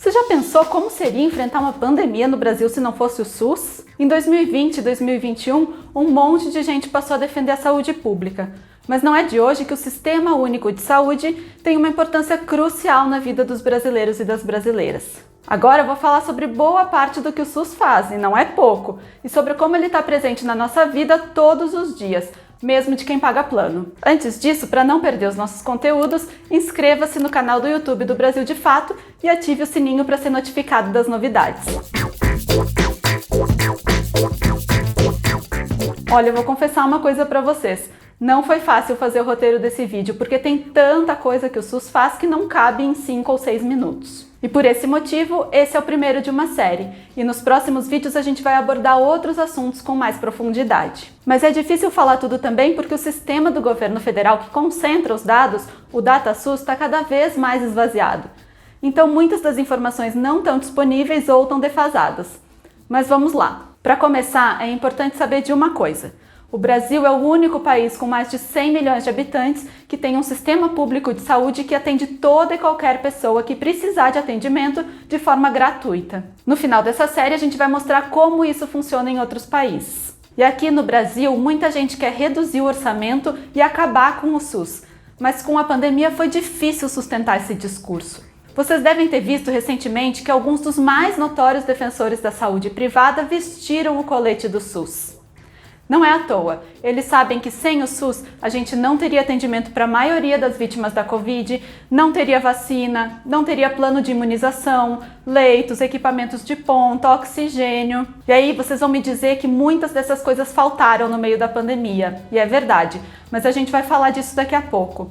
Você já pensou como seria enfrentar uma pandemia no Brasil se não fosse o SUS? Em 2020 e 2021, um monte de gente passou a defender a saúde pública. Mas não é de hoje que o Sistema Único de Saúde tem uma importância crucial na vida dos brasileiros e das brasileiras. Agora eu vou falar sobre boa parte do que o SUS faz, e não é pouco, e sobre como ele está presente na nossa vida todos os dias, mesmo de quem paga plano. Antes disso, para não perder os nossos conteúdos, inscreva-se no canal do YouTube do Brasil de Fato e ative o sininho para ser notificado das novidades. Olha, eu vou confessar uma coisa para vocês. Não foi fácil fazer o roteiro desse vídeo, porque tem tanta coisa que o SUS faz que não cabe em 5 ou 6 minutos. E por esse motivo, esse é o primeiro de uma série, e nos próximos vídeos a gente vai abordar outros assuntos com mais profundidade. Mas é difícil falar tudo também porque o sistema do governo federal que concentra os dados, o DataSUS, está cada vez mais esvaziado. Então muitas das informações não estão disponíveis ou estão defasadas. Mas vamos lá. Para começar, é importante saber de uma coisa. O Brasil é o único país com mais de 100 milhões de habitantes que tem um sistema público de saúde que atende toda e qualquer pessoa que precisar de atendimento de forma gratuita. No final dessa série, a gente vai mostrar como isso funciona em outros países. E aqui no Brasil, muita gente quer reduzir o orçamento e acabar com o SUS. Mas com a pandemia foi difícil sustentar esse discurso. Vocês devem ter visto recentemente que alguns dos mais notórios defensores da saúde privada vestiram o colete do SUS. Não é à toa, eles sabem que sem o SUS a gente não teria atendimento para a maioria das vítimas da Covid, não teria vacina, não teria plano de imunização, leitos, equipamentos de ponta, oxigênio. E aí vocês vão me dizer que muitas dessas coisas faltaram no meio da pandemia, e é verdade, mas a gente vai falar disso daqui a pouco.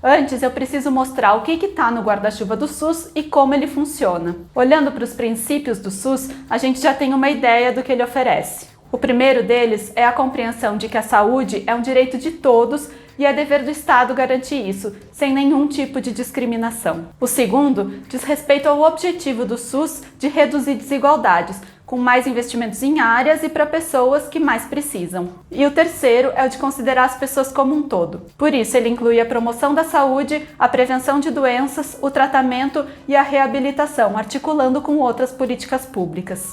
Antes, eu preciso mostrar o que está no guarda-chuva do SUS e como ele funciona. Olhando para os princípios do SUS, a gente já tem uma ideia do que ele oferece. O primeiro deles é a compreensão de que a saúde é um direito de todos e é dever do Estado garantir isso, sem nenhum tipo de discriminação. O segundo diz respeito ao objetivo do SUS de reduzir desigualdades, com mais investimentos em áreas e para pessoas que mais precisam. E o terceiro é o de considerar as pessoas como um todo. Por isso, ele inclui a promoção da saúde, a prevenção de doenças, o tratamento e a reabilitação, articulando com outras políticas públicas.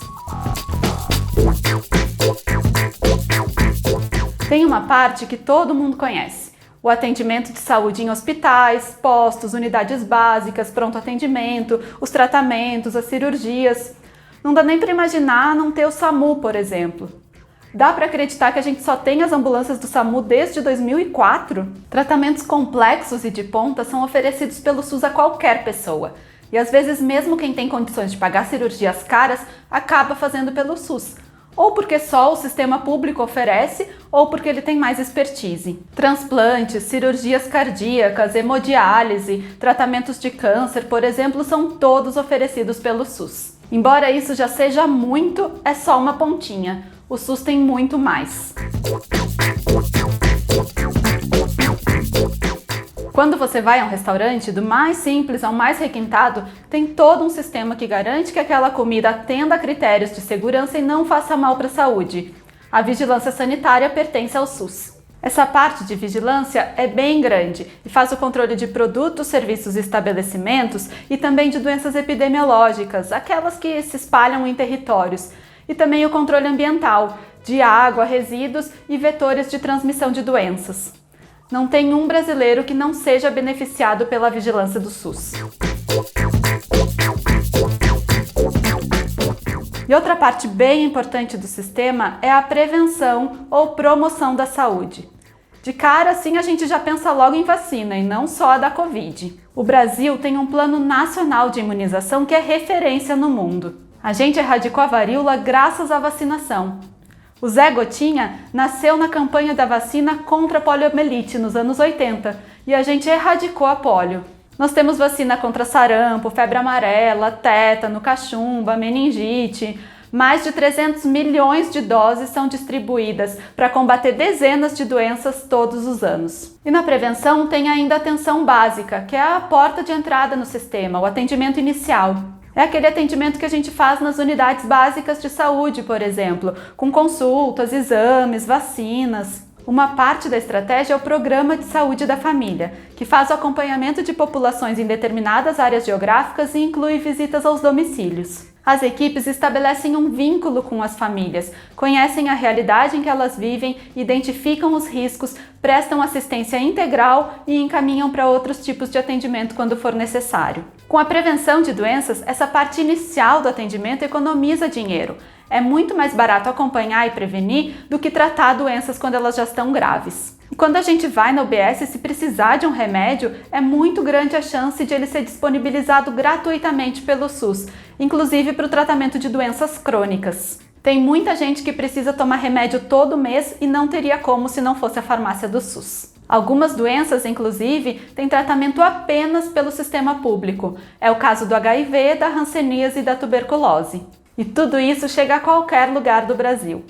Tem uma parte que todo mundo conhece: o atendimento de saúde em hospitais, postos, unidades básicas, pronto atendimento, os tratamentos, as cirurgias. Não dá nem para imaginar não ter o SAMU, por exemplo. Dá para acreditar que a gente só tem as ambulâncias do SAMU desde 2004? Tratamentos complexos e de ponta são oferecidos pelo SUS a qualquer pessoa. E às vezes mesmo quem tem condições de pagar cirurgias caras acaba fazendo pelo SUS. Ou porque só o sistema público oferece, ou porque ele tem mais expertise. Transplantes, cirurgias cardíacas, hemodiálise, tratamentos de câncer, por exemplo, são todos oferecidos pelo SUS. Embora isso já seja muito, é só uma pontinha. O SUS tem muito mais. Quando você vai a um restaurante, do mais simples ao mais requintado, tem todo um sistema que garante que aquela comida atenda a critérios de segurança e não faça mal para a saúde. A vigilância sanitária pertence ao SUS. Essa parte de vigilância é bem grande e faz o controle de produtos, serviços e estabelecimentos e também de doenças epidemiológicas, aquelas que se espalham em territórios, e também o controle ambiental, de água, resíduos e vetores de transmissão de doenças. Não tem um brasileiro que não seja beneficiado pela vigilância do SUS. E outra parte bem importante do sistema é a prevenção ou promoção da saúde. De cara, assim, a gente já pensa logo em vacina e não só a da Covid. O Brasil tem um plano nacional de imunização que é referência no mundo. A gente erradicou a varíola graças à vacinação. O Zé Gotinha nasceu na campanha da vacina contra a poliomielite nos anos 80 e a gente erradicou a polio. Nós temos vacina contra sarampo, febre amarela, tétano, cachumba, meningite. Mais de 300 milhões de doses são distribuídas para combater dezenas de doenças todos os anos. E na prevenção tem ainda a atenção básica, que é a porta de entrada no sistema, o atendimento inicial. É aquele atendimento que a gente faz nas unidades básicas de saúde, por exemplo, com consultas, exames, vacinas. uma parte da estratégia é o Programa de Saúde da Família, que faz o acompanhamento de populações em determinadas áreas geográficas e inclui visitas aos domicílios. As equipes estabelecem um vínculo com as famílias, conhecem a realidade em que elas vivem, identificam os riscos, prestam assistência integral e encaminham para outros tipos de atendimento quando for necessário. Com a prevenção de doenças, essa parte inicial do atendimento economiza dinheiro. É muito mais barato acompanhar e prevenir do que tratar doenças quando elas já estão graves. E quando a gente vai na UBS, se precisar de um remédio, é muito grande a chance de ele ser disponibilizado gratuitamente pelo SUS, inclusive para o tratamento de doenças crônicas. Tem muita gente que precisa tomar remédio todo mês e não teria como se não fosse a farmácia do SUS. Algumas doenças, inclusive, têm tratamento apenas pelo sistema público. É o caso do HIV, da hanseníase e da tuberculose. E tudo isso chega a qualquer lugar do Brasil.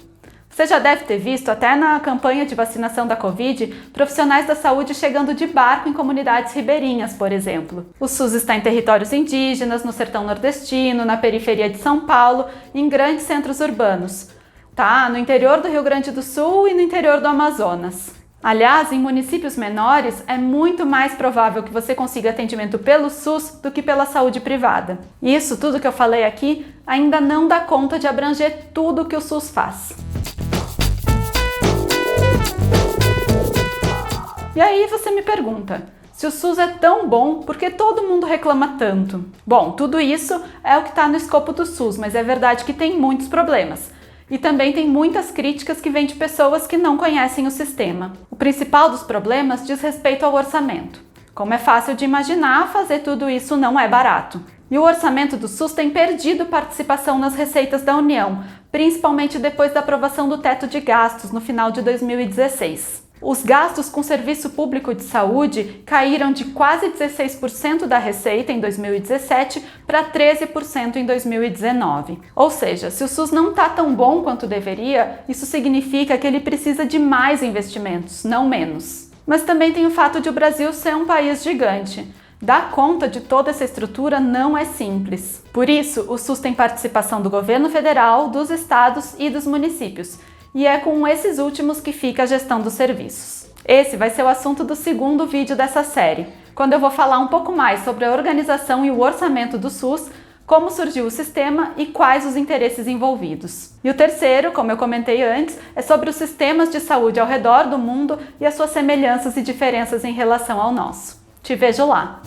Você já deve ter visto, até na campanha de vacinação da Covid, profissionais da saúde chegando de barco em comunidades ribeirinhas, por exemplo. O SUS está em territórios indígenas, no sertão nordestino, na periferia de São Paulo e em grandes centros urbanos. Tá, no interior do Rio Grande do Sul e no interior do Amazonas. Aliás, em municípios menores, é muito mais provável que você consiga atendimento pelo SUS do que pela saúde privada. E isso tudo que eu falei aqui ainda não dá conta de abranger tudo que o SUS faz. E aí você me pergunta, se o SUS é tão bom, por que todo mundo reclama tanto? Bom, tudo isso é o que está no escopo do SUS, mas é verdade que tem muitos problemas. E também tem muitas críticas que vêm de pessoas que não conhecem o sistema. O principal dos problemas diz respeito ao orçamento. Como é fácil de imaginar, fazer tudo isso não é barato. E o orçamento do SUS tem perdido participação nas receitas da União, principalmente depois da aprovação do teto de gastos no final de 2016. Os gastos com serviço público de saúde caíram de quase 16% da receita em 2017 para 13% em 2019. Ou seja, se o SUS não está tão bom quanto deveria, isso significa que ele precisa de mais investimentos, não menos. Mas também tem o fato de o Brasil ser um país gigante. Dar conta de toda essa estrutura não é simples. Por isso, o SUS tem participação do governo federal, dos estados e dos municípios. E é com esses últimos que fica a gestão dos serviços. Esse vai ser o assunto do segundo vídeo dessa série, quando eu vou falar um pouco mais sobre a organização e o orçamento do SUS, como surgiu o sistema e quais os interesses envolvidos. E o terceiro, como eu comentei antes, é sobre os sistemas de saúde ao redor do mundo e as suas semelhanças e diferenças em relação ao nosso. Te vejo lá!